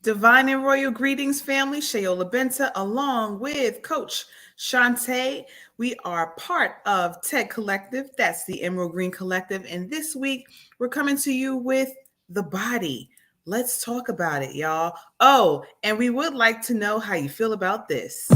Divine and royal greetings, family. Shayola Benta, along with Coach Shantae. We are part of TED Collective. That's the Emerald Green Collective. And this week, we're coming to you with the body. Let's talk about it, y'all. Oh, and we would like to know how you feel about this.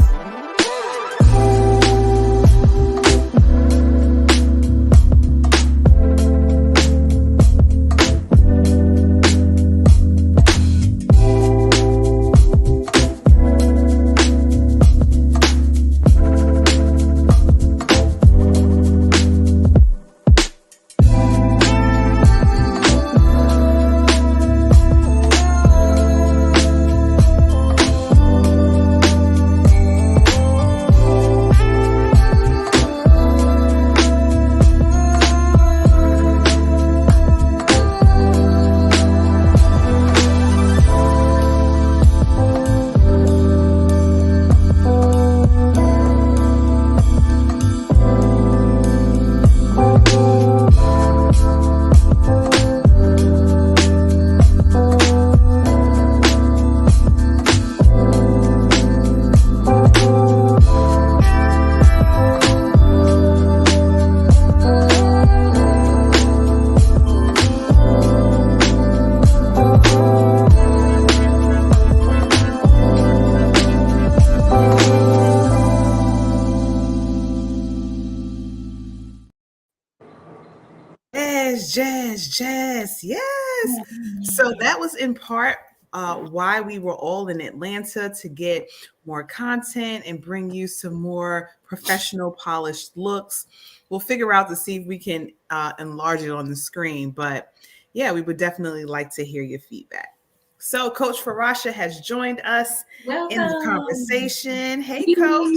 Jazz. Yes. So that was in part why we were all in Atlanta, to get more content and bring you some more professional, polished looks. We'll figure out to see if we can enlarge it on the screen. But yeah, we would definitely like to hear your feedback. So Coach Farasha has joined us in the conversation. Hey, Coach.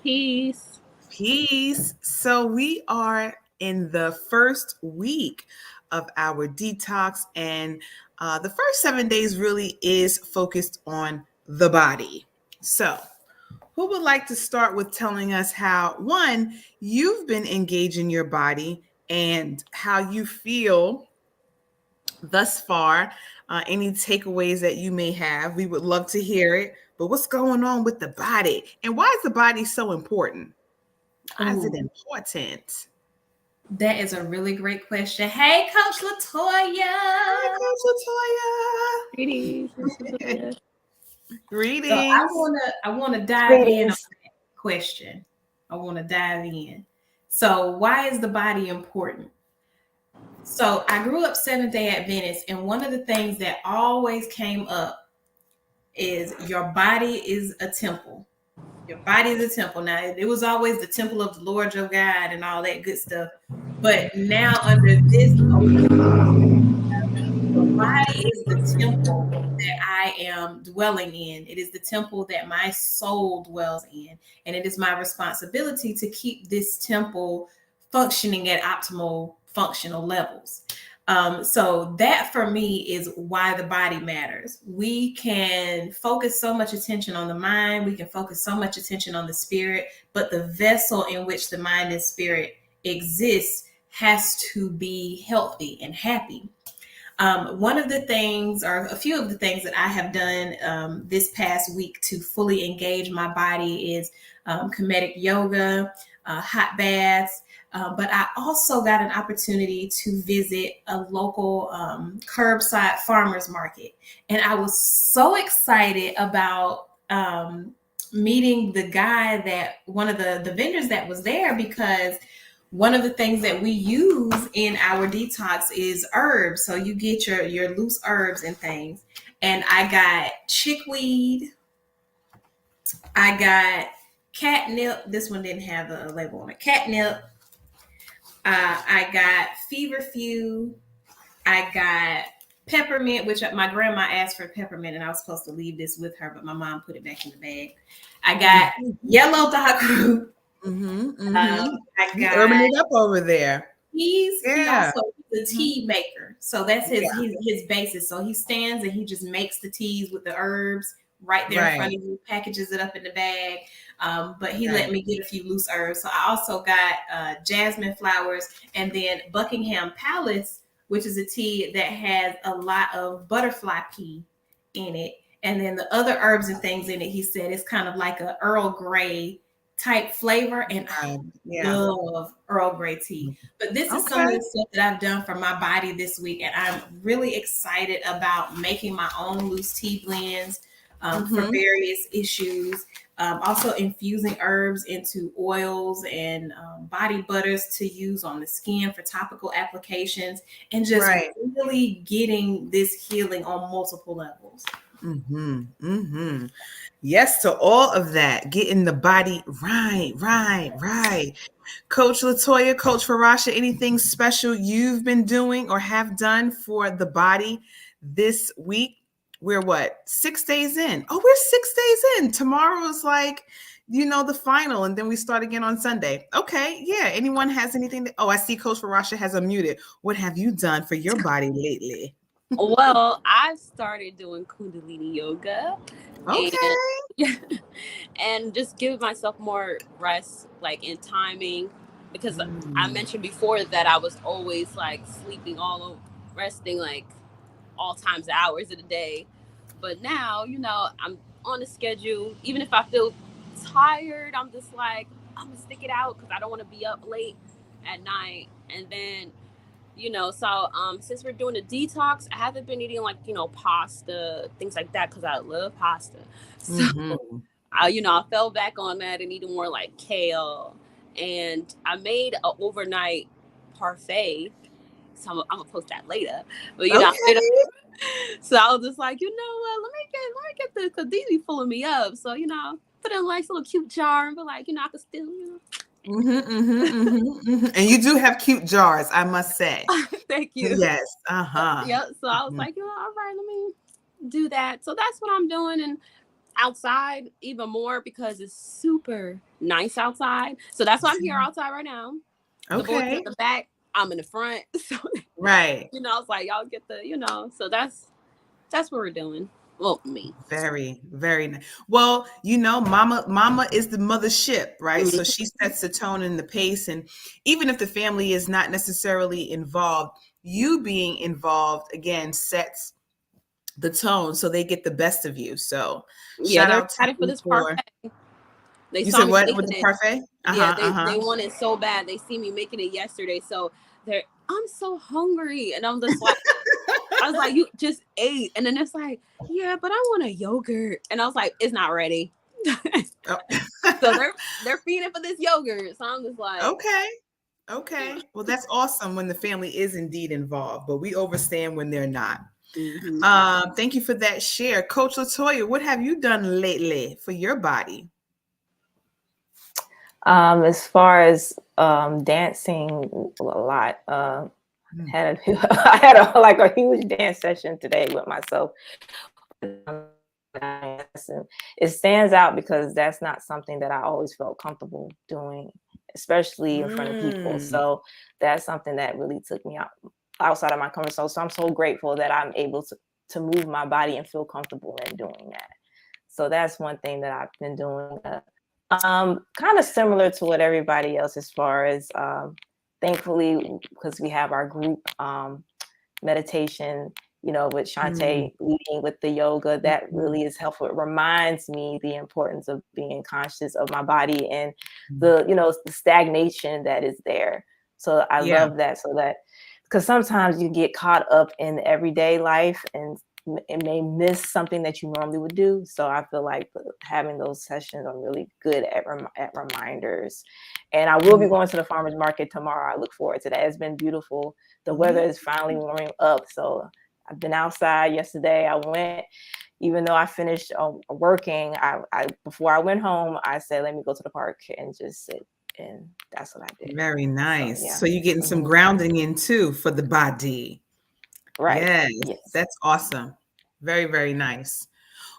Peace. So we are in the first week of our detox, and the first 7 days really is focused on the body. So who would like to start with telling us how, one, you've been engaging your body and how you feel thus far? Any takeaways that you may have, we would love to hear it. But what's going on with the body, and why is the body so important? Why is it important? That is a really great question. Hey, Coach Latoya. Hi, Coach Latoya. Greetings. Greetings. So I wanna dive in on that question. I want to dive in. So why is the body important? So I grew up Seventh-day Adventist, and one of the things that always came up is your body is a temple. Your body is a temple. Now, it was always the temple of the Lord your God and all that good stuff. But now under this, your body is the temple that I am dwelling in. It is the temple that my soul dwells in. And it is my responsibility to keep this temple functioning at optimal functional levels. So that for me is why the body matters. We can focus so much attention on the mind, we can focus so much attention on the spirit, but the vessel in which the mind and spirit exists has to be healthy and happy. One of the things, or a few of the things that I have done this past week to fully engage my body is comedic yoga, hot baths. But I also got an opportunity to visit a local curbside farmers market. And I was so excited about meeting the guy, that one of the vendors that was there, because one of the things that we use in our detox is herbs. So you get your loose herbs and things. And I got chickweed. I got catnip. This one didn't have a label on it. Catnip. I got feverfew. I got peppermint, which my grandma asked for peppermint, and I was supposed to leave this with her, but my mom put it back in the bag. I got yellow dog root. I got urban it up over there. He also is a tea maker, so that's his basis. So he stands and he just makes the teas with the herbs right there in front of you, packages it up in the bag. But he let me get a few loose herbs. So I also got jasmine flowers, and then Buckingham Palace, which is a tea that has a lot of butterfly pea in it. And then the other herbs and things in it, he said it's kind of like a Earl Grey type flavor. And I Yeah. love Earl Grey tea. But this is some of Okay. the stuff that I've done for my body this week. And I'm really excited about making my own loose tea blends for various issues. Also infusing herbs into oils and body butters to use on the skin for topical applications, and just Right. really getting this healing on multiple levels. Yes to all of that. Getting the body right. Coach Latoya, Coach Farasha, anything special you've been doing or have done for the body this week? We're what, 6 days in? Oh, we're 6 days in. Tomorrow's like, the final, and then we start again on Sunday. Okay, yeah. Anyone has anything oh, I see Coach Farasha has unmuted. What have you done for your body lately? Well, I started doing Kundalini yoga. Okay. And just give myself more rest, like in timing, because I mentioned before that I was always like sleeping all over, resting like all times hours of the day. But now, I'm on a schedule. Even if I feel tired, I'm just like, I'm gonna stick it out because I don't want to be up late at night. And then so since we're doing a detox, I haven't been eating like pasta, things like that, because I love pasta. So I fell back on that and eating more like kale, and I made an overnight parfait. So I'm gonna post that later. But so I was just like, you know what, let me get this, because these be pulling me up. So put in like a little cute jar and be like, I could still And you do have cute jars, I must say. Thank you. Yes. Yeah. So I was like, all right, let me do that. So that's what I'm doing. And outside even more, because it's super nice outside. So that's why I'm here outside right now. Okay. The boys in the back, I'm in the front. So right. I was like, y'all get the, so that's what we're doing. Well, me. Very, very nice. Well, mama is the mothership, right? So she sets the tone and the pace. And even if the family is not necessarily involved, you being involved, again, sets the tone so they get the best of you. So yeah, they're excited for this parfait. You said what with the parfait? They want it so bad. They see me making it yesterday. So I'm so hungry. And I'm just like, I was like, you just ate. And then it's like, yeah, but I want a yogurt. And I was like, it's not ready. So they're feeding for this yogurt. So I'm just like, okay. Well, that's awesome when the family is indeed involved, but we understand when they're not. Thank you for that share. Coach Latoya, what have you done lately for your body? As far as dancing, a lot. I had a huge dance session today with myself. It stands out because that's not something that I always felt comfortable doing, especially in front of people. So that's something that really took me outside of my comfort zone. So I'm so grateful that I'm able to move my body and feel comfortable in doing that. So that's one thing that I've been doing. Kind of similar to what everybody else, as far as thankfully, because we have our group meditation, with Shantae leading with the yoga, that really is helpful. It reminds me the importance of being conscious of my body and the stagnation that is there. So I love that. So that, because sometimes you get caught up in everyday life and it may miss something that you normally would do. So I feel like having those sessions are really good at reminders. And I will be going to the farmers market tomorrow. I look forward to that. It's been beautiful. The weather is finally warming up. So I've been outside yesterday. I went, even though I finished working, I before I went home, I said, let me go to the park and just sit. And that's what I did. Very nice. So you're getting some grounding in too for the body. Right. Yes, that's awesome. Very, very nice.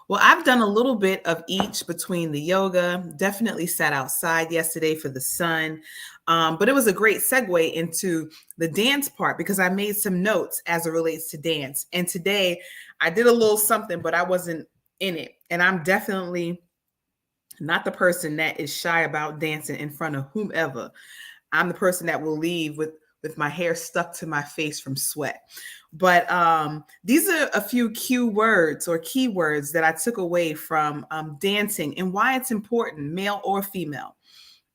Well, I've done a little bit of each between the yoga, definitely sat outside yesterday for the sun. But it was a great segue into the dance part because I made some notes as it relates to dance. And today I did a little something, but I wasn't in it. And I'm definitely not the person that is shy about dancing in front of whomever. I'm the person that will leave with with my hair stuck to my face from sweat. But these are a few keywords that I took away from dancing and why it's important, male or female.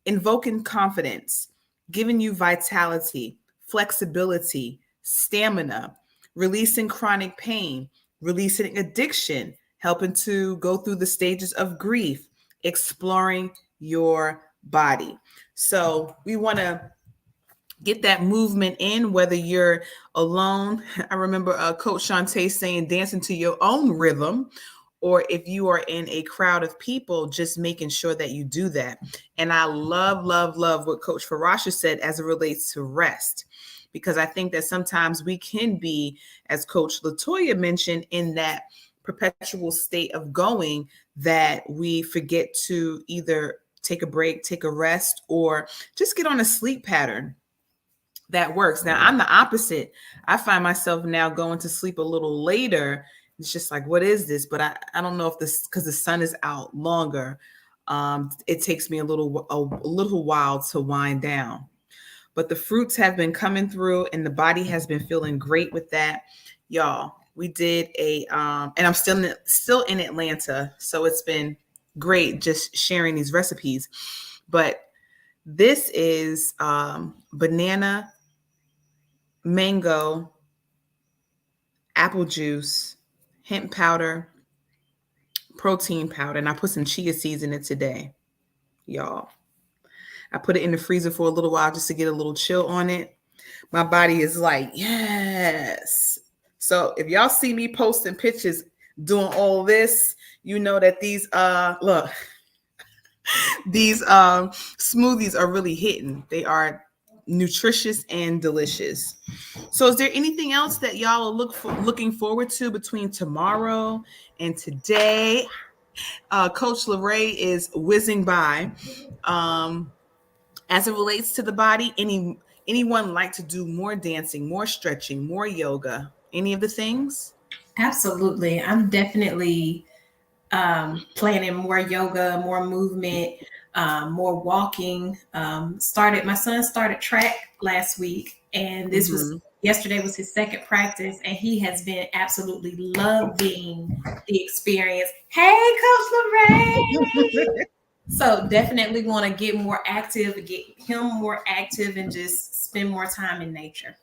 Invoking confidence, giving you vitality, flexibility, stamina, releasing chronic pain, releasing addiction, helping to go through the stages of grief, exploring your body. So we want to get that movement in, whether you're alone. I remember Coach Shantae saying dancing to your own rhythm, or if you are in a crowd of people, just making sure that you do that. And I love what Coach Farasha said as it relates to rest, because I think that sometimes we can be, as Coach Latoya mentioned, in that perpetual state of going that we forget to either take a break, take a rest, or just get on a sleep pattern that works. Now, I'm the opposite. I find myself now going to sleep a little later. It's just like, what is this? But I don't know if this, because the sun is out longer, it takes me a little while to wind down. But the fruits have been coming through and the body has been feeling great with that. Y'all, we did and I'm still in Atlanta, so it's been great just sharing these recipes. But this is banana, mango, apple juice, hemp powder, protein powder, and I put some chia seeds in it today, y'all. I put it in the freezer for a little while just to get a little chill on it. My body is like, yes. So if y'all see me posting pictures doing all this, you know that these these smoothies are really hitting. They are nutritious and delicious. So is there anything else that y'all are looking forward to between tomorrow and today? Coach LeRae is whizzing by. As it relates to the body, anyone like to do more dancing, more stretching, more yoga, any of the things? Absolutely. I'm definitely planning more yoga, more movement, more walking. My son started track last week, and yesterday was his second practice, and he has been absolutely loving the experience. Hey, Coach LeRae. So definitely want to get more active, get him more active, and just spend more time in nature.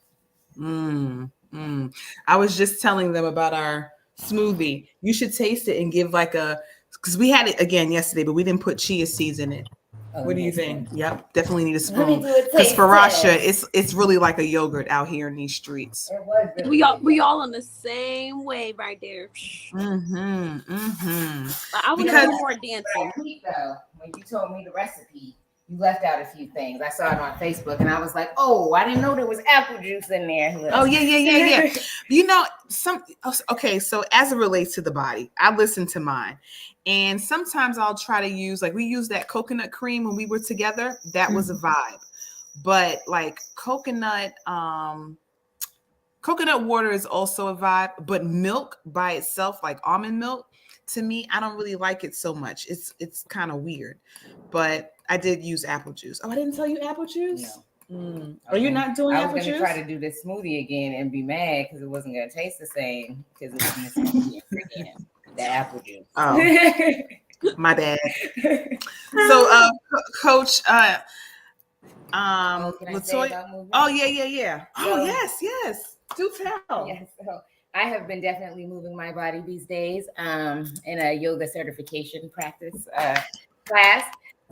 I was just telling them about our smoothie. You should taste it and give because we had it again yesterday, but we didn't put chia seeds in it. What do you think? Yep, definitely need a spoon. Because Farasha, it's really like a yogurt out here in these streets. It was really we all on the same wave right there. I want to do more dancing. Though, when you told me the recipe, you left out a few things. I saw it on Facebook, and I was like, "Oh, I didn't know there was apple juice in there." Oh yeah. You know, okay. So as it relates to the body, I listen to mine. And sometimes I'll try to use, we used that coconut cream when we were together. That was a vibe. But like coconut water is also a vibe. But milk by itself, like almond milk, to me, I don't really like it so much. It's kind of weird. But I did use apple juice. Oh, I didn't tell you apple juice? No. Are you not doing apple juice? I was going to try to do this smoothie again and be mad because it wasn't going to taste the same because it was missing the apple juice. Oh, my bad. So, Coach, Latoya. Oh yeah. Oh yes. Do tell. Yes. So I have been definitely moving my body these days in a yoga certification practice class.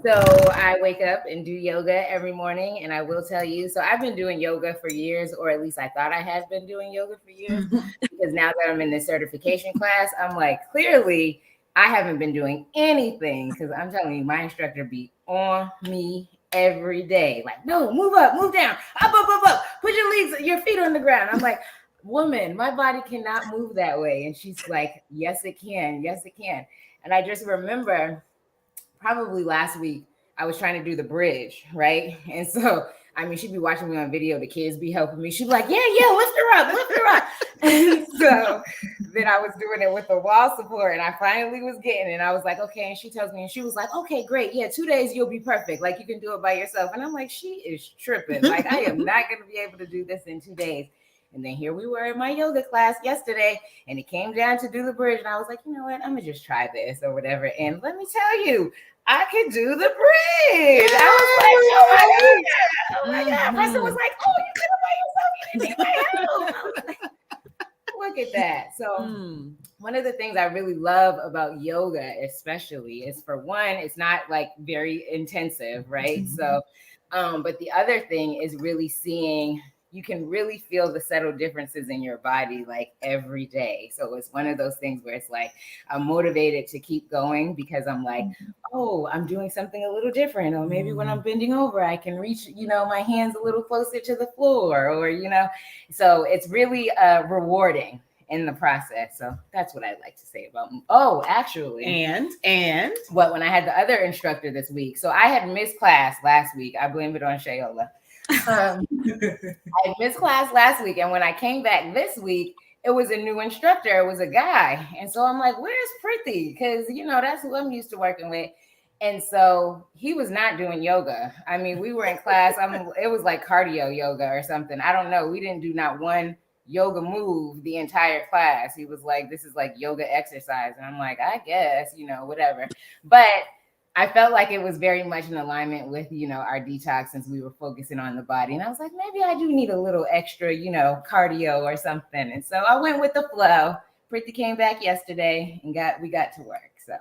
So I wake up and do yoga every morning, and I will tell you, so I've been doing yoga for years, or at least I thought I had been doing yoga for years, because now that I'm in this certification class, I'm like, clearly I haven't been doing anything, because I'm telling you, my instructor be on me every day. Like, no, move up, move down, up, put your feet on the ground. I'm like, woman, my body cannot move that way. And she's like, yes, it can. And I just remember probably last week, I was trying to do the bridge, right? And so, she'd be watching me on video. The kids be helping me. She'd be like, yeah, lift her up. And so then I was doing it with the wall support, and I finally was getting it. And I was like, okay. And she tells me, and she was like, okay, great. Yeah, 2 days you'll be perfect. Like you can do it by yourself. And I'm like, she is tripping. Like I am not going to be able to do this in 2 days. And then here we were in my yoga class yesterday, and it came down to do the bridge. And I was like, you know what? I'm gonna just try this or whatever. And let me tell you, I could do the bridge. I was like, oh my God. Person was like, oh, you could have by yourself. You didn't need my help. I was like, look at that. So one of the things I really love about yoga, especially, is for one, it's not like very intensive, right? So, but the other thing is really seeing, you can really feel the subtle differences in your body like every day. So it's one of those things where it's like, I'm motivated to keep going because I'm like, oh, I'm doing something a little different. Or maybe when I'm bending over, I can reach, my hands a little closer to the floor or, so it's really rewarding in the process. So that's what I'd like to say about, actually. And when I had the other instructor this week. So I had missed class last week. I blame it on Shayola. I missed class last week, and when I came back this week, it was a new instructor. It was a guy, and so I'm like, "Where's Priti?" Because that's who I'm used to working with. And so he was not doing yoga. I mean, we were in class. It was like cardio yoga or something. I don't know. We didn't do not one yoga move the entire class. He was like, "This is like yoga exercise," and I'm like, "I guess, whatever." But I felt like it was very much in alignment with, our detox since we were focusing on the body. And I was like, maybe I do need a little extra, cardio or something. And so I went with the flow. Priti came back yesterday and we got to work. So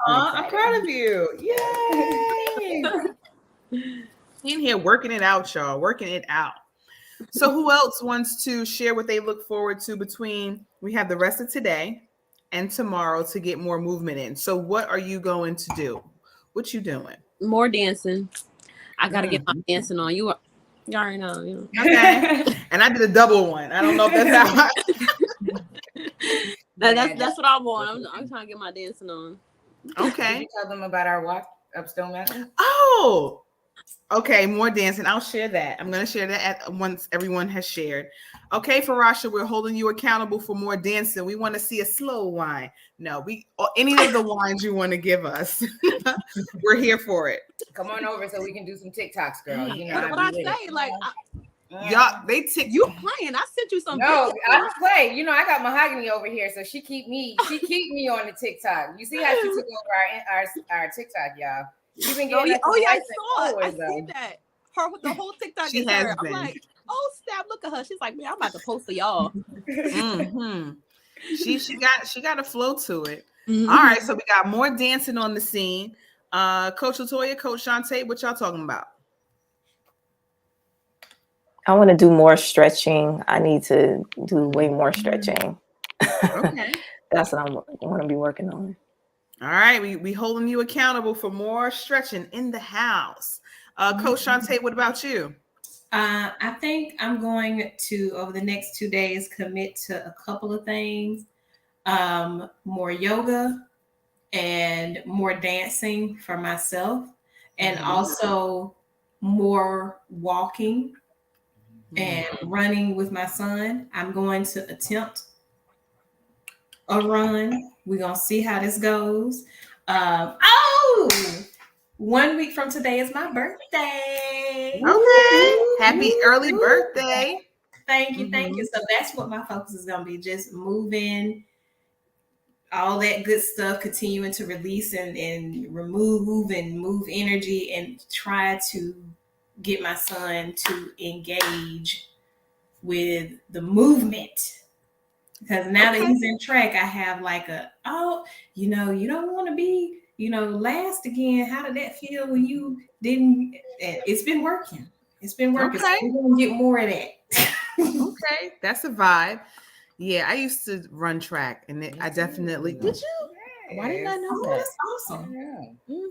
I'm proud of you. Yay. In here working it out, y'all, working it out. So who else wants to share what they look forward to between, we have the rest of today and tomorrow to get more movement in. So what are you going to do? What you doing? More dancing. I got to get my dancing on. You already know. Okay. And I did a double one. I don't know if that's how that's what I want. I'm trying to get my dancing on. Okay. Did you tell them about our walk up Stone Mountain? Oh, okay. More dancing. I'll share that. I'm going to share that once everyone has shared. Okay, Farasha, we're holding you accountable for more dancing. We want to see a slow wine. No, or any of the wines you want to give us. We're here for it. Come on over so we can do some TikToks, girl. What I say, like, y'all, you playing? I sent you some. No, I don't play. I got Mahogany over here, so she keep me on the TikTok. You see how she took over our TikTok, y'all. She's been getting I saw it. I see that. The whole TikTok she is has her. been. I'm like, oh snap! Look at her. She's like, man, I'm about to post for y'all. She got a flow to it. All right, so we got more dancing on the scene. Coach Latoya, Coach Shantae, what y'all talking about? I want to do more stretching. I need to do way more stretching. Okay. That's what I want to be working on. All right, we holding you accountable for more stretching in the house. Coach Shantae, what about you? I think I'm going to, over the next 2 days, commit to a couple of things. More yoga and more dancing for myself, and also more walking and running with my son. I'm going to attempt a run. We're going to see how this goes. 1 week from today is my birthday. Okay. Happy early birthday. Thank you. So that's what my focus is going to be, just moving, all that good stuff, continuing to release and remove and move energy and try to get my son to engage with the movement. Because now that he's in track, I have like you don't want to be, last again. How did that feel when you didn't? It's been working. Okay. So we're going to get more of that. Okay. That's a vibe. Yeah, I used to run track, and I definitely did. You? Why didn't I know that? That's awesome.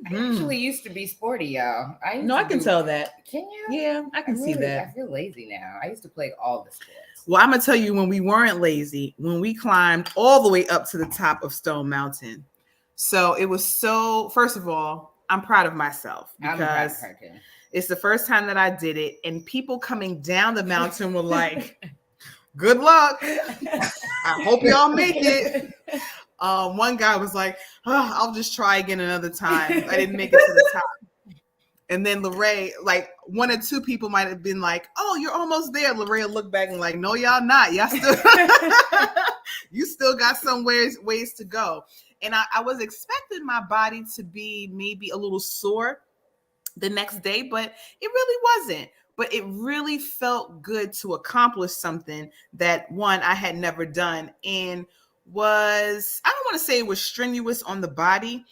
I actually used to be sporty, y'all. I can tell that. Can you? Yeah, I can see that. I feel lazy now. I used to play all the sports. Well, I'm gonna tell you, when we weren't lazy, when we climbed all the way up to the top of Stone Mountain. So it was first of all, I'm proud of myself because it's the first time that I did it, and people coming down the mountain were like, good luck. I hope y'all make it. One guy was like, I'll just try again another time. I didn't make it to the top. And then Lorraine, like one or two people might have been like, oh, you're almost there. Lorraine looked back and like, no, y'all not. Y'all still, you still got some ways to go. And I was expecting my body to be maybe a little sore the next day, but it really wasn't. But it really felt good to accomplish something that, one, I had never done, and was, I don't want to say it was strenuous on the body.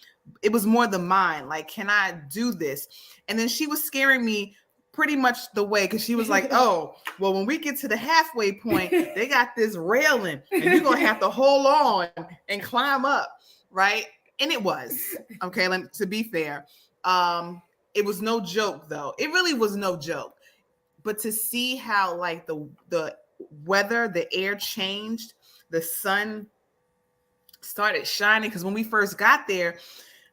It was more the mind. Like, can I do this? And then she was scaring me pretty much the way, because she was like, oh, well, when we get to the halfway point, they got this railing and you're going to have to hold on and climb up, right? And it was, okay, to be fair. It was no joke, though. It really was no joke. But to see how, like, the weather, the air changed, the sun started shining, because when we first got there,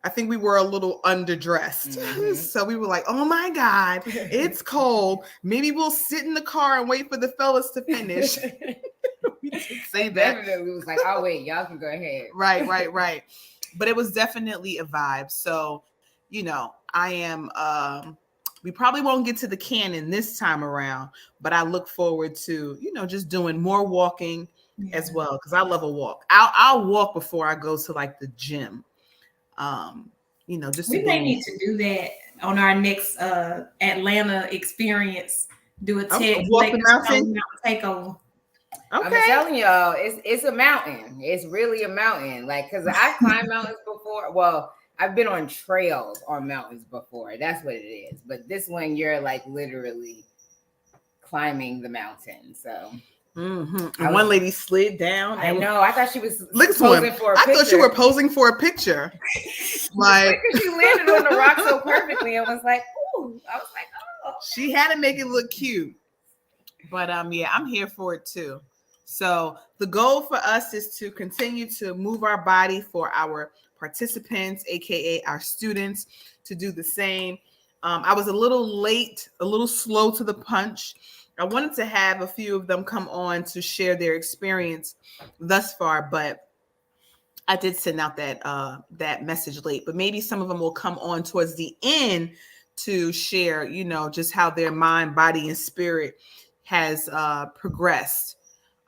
I think we were a little underdressed. Mm-hmm. So we were like, oh my God, it's cold. Maybe we'll sit in the car and wait for the fellas to finish. We didn't say that. Definitely was like, oh wait, y'all can go ahead. Right. But it was definitely a vibe. So, you know, I am, we probably won't get to the canyon this time around, but I look forward to, you know, just doing more walking as well. Cause I love a walk. I'll walk before I go to like the gym. You know, just we may need to do that on our next Atlanta experience. Do a walk the mountain takeover. Okay. I'm telling y'all, it's a mountain. It's really a mountain. Like, cause I've climbed mountains before. Well, I've been on trails on mountains before. That's what it is. But this one, you're like literally climbing the mountain. So. Mm-hmm. And one lady slid down. I know. I thought she was posing for a picture. I thought you were posing for a picture. Like she landed on the rock so perfectly. It was like, ooh. I was like, oh. She had to make it look cute. But yeah, I'm here for it too. So the goal for us is to continue to move our body for our participants, aka our students, to do the same. I was a little late, a little slow to the punch. I wanted to have a few of them come on to share their experience thus far, but I did send out that message late. But maybe some of them will come on towards the end to share, you know, just how their mind, body, and spirit has progressed,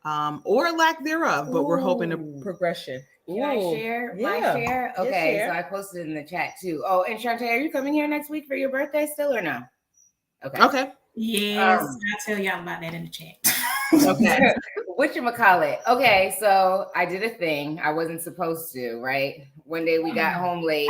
or lack thereof. But we're hoping a progression. Can I share my share? Okay, so I posted in the chat too. Oh, and Shantae, are you coming here next week for your birthday still or no? Okay. Yes, I'll tell y'all about that in the chat. Okay. Whatchamacallit? Okay, so I did a thing I wasn't supposed to, right? One day we got home late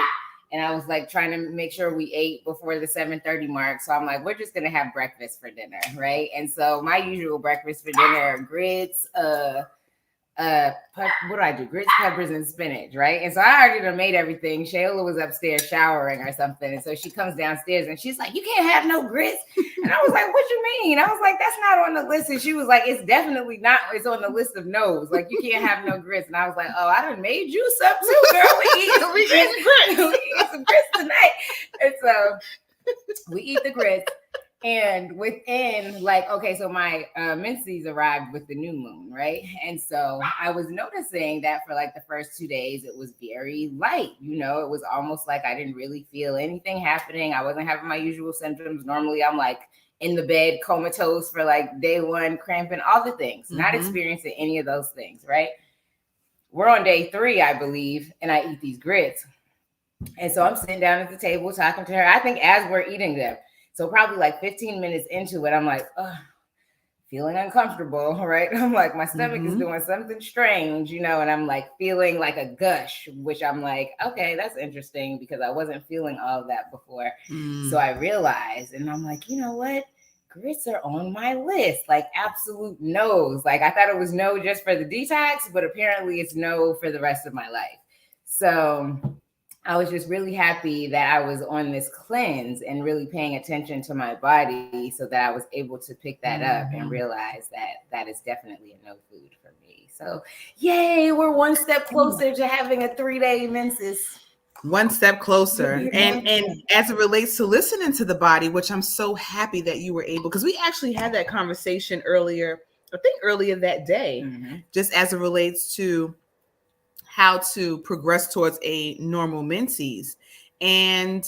and I was like trying to make sure we ate before the 7:30 mark. So I'm like, we're just gonna have breakfast for dinner, right? And so my usual breakfast for dinner are grits, what do I do? Grits, peppers, and spinach, right? And so I already done made everything. Shayla was upstairs showering or something. And so she comes downstairs and she's like, you can't have no grits. And I was like, what you mean? I was like, that's not on the list. And she was like, it's definitely not. It's on the list of no's. Like, you can't have no grits. And I was like, oh, I done made you some too, girl. We eat some grits tonight. And so we eat the grits. And within so my menses arrived with the new moon, right? And so I was noticing that for like the first 2 days, it was very light. You know, it was almost like I didn't really feel anything happening. I wasn't having my usual symptoms. Normally I'm like in the bed comatose for like day one, cramping, all the things, not experiencing any of those things, right? We're on day 3, I believe, and I eat these grits. And so I'm sitting down at the table talking to her, I think as we're eating them. So probably like 15 minutes into it, I'm like, feeling uncomfortable, right? I'm like, my stomach is doing something strange, you know, and I'm like feeling like a gush, which I'm like, okay, that's interesting because I wasn't feeling all of that before. So I realized, and I'm like, you know what? Grits are on my list, like absolute no's. Like I thought it was no just for the detox, but apparently it's no for the rest of my life. So I was just really happy that I was on this cleanse and really paying attention to my body so that I was able to pick that up and realize that that is definitely a no food for me. So yay, we're one step closer to having a 3-day menses. One step closer. And as it relates to listening to the body, which I'm so happy that you were able, because we actually had that conversation earlier I think earlier that day, just as it relates to how to progress towards a normal menses. And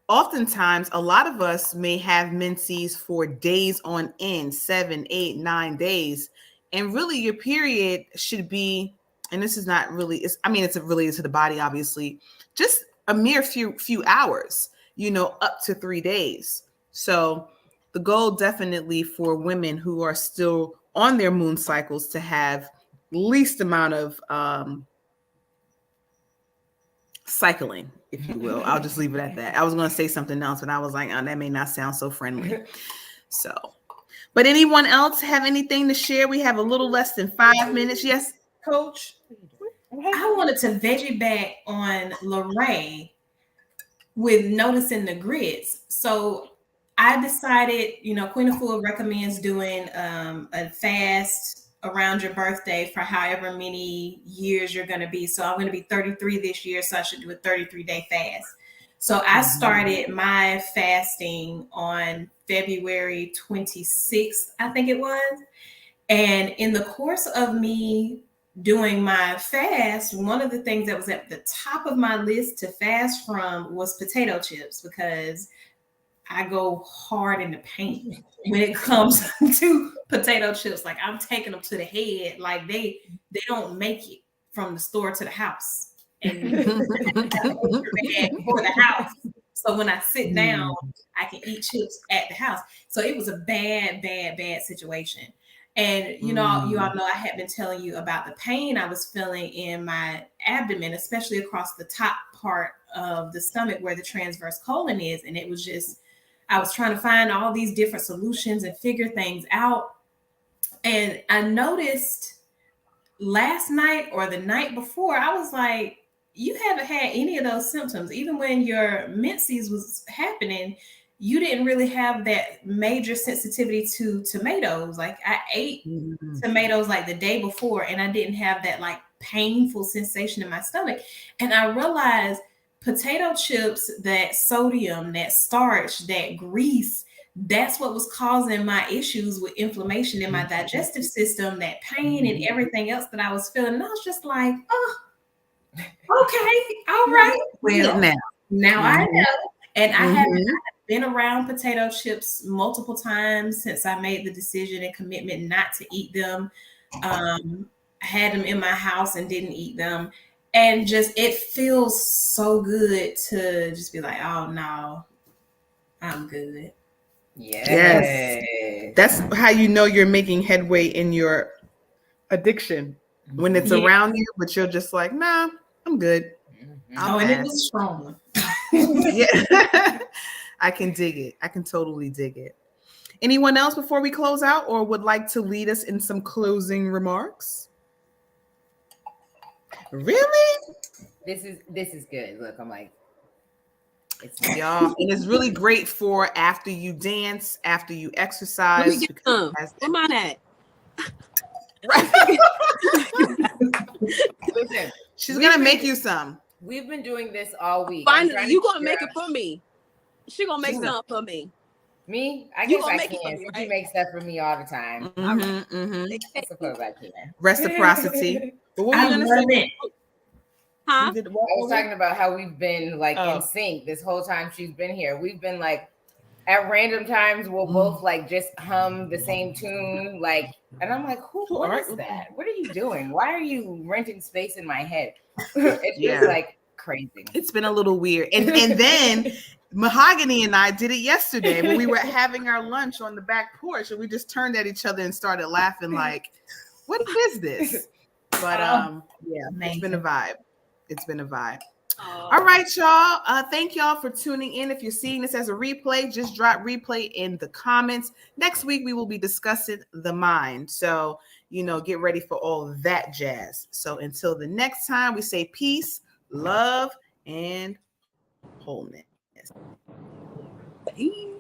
oftentimes, a lot of us may have menses for days on end, 7, 8, 9 days. And really your period should be, and this is not really, it's related to the body, obviously, just a mere few hours, up to 3 days. So the goal definitely for women who are still on their moon cycles to have least amount of cycling, if you will. I'll just leave it at that. I was going to say something else, but I was like, oh, that may not sound so friendly. So, but anyone else have anything to share? We have a little less than 5 minutes. Yes, Coach? I wanted to veggie back on Lorraine with noticing the grits. So I decided, Queen of Food recommends doing a fast around your birthday for however many years you're going to be. So I'm going to be 33 this year, so I should do a 33-day fast. So I started my fasting on February 26th, I think it was. And in the course of me doing my fast, one of the things that was at the top of my list to fast from was potato chips, because I go hard in the paint when it comes to potato chips. Like, I'm taking them to the head. Like, they don't make it from the store to the house. And for the house. So when I sit down, I can eat chips at the house. So it was a bad situation. And, you all know I had been telling you about the pain I was feeling in my abdomen, especially across the top part of the stomach where the transverse colon is. And it was just, I was trying to find all these different solutions and figure things out. And I noticed last night or the night before, I was like, you haven't had any of those symptoms. Even when your menses was happening, you didn't really have that major sensitivity to tomatoes. Like, I ate tomatoes like the day before, and I didn't have that like painful sensation in my stomach. And I realized potato chips, that sodium, that starch, that grease, that's what was causing my issues with inflammation in my digestive system, that pain and everything else that I was feeling. And I was just like, oh, okay, all right. Well, now I know. And I haven't been around potato chips multiple times since I made the decision and commitment not to eat them. I had them in my house and didn't eat them. And just, it feels so good to just be like, oh no, I'm good. Yes. That's how you know you're making headway in your addiction, when it's around you, but you're just like, nah, I'm good. And it was strong. Yeah. I can dig it. I can totally dig it. Anyone else before we close out, or would like to lead us in some closing remarks? Really? This is good. Look, I'm like, it's y'all, and it's really great for after you dance, after you exercise. Let me get some. Where mine at? Listen, she's gonna make you some. We've been doing this all week. Finally, you gonna make it for me. She gonna make something for me. Me? I guess I can. Me, right? You make stuff for me all the time. I suppose I can. Reciprocity. But what were you gonna say? Huh? I was talking about how we've been like in sync this whole time she's been here. We've been like, at random times we'll both like just hum the same tune, like, and I'm like, what is that? What are you doing? Why are you renting space in my head? It's just like crazy. It's been a little weird. And then Mahogany and I did it yesterday when we were having our lunch on the back porch, and we just turned at each other and started laughing like, what is this? But it's been a vibe. It's been a vibe. All right, y'all. Thank y'all for tuning in. If you're seeing this as a replay, just drop replay in the comments. Next week, we will be discussing the mind. So, get ready for all of that jazz. So until the next time, we say peace, love, and wholeness. Peace.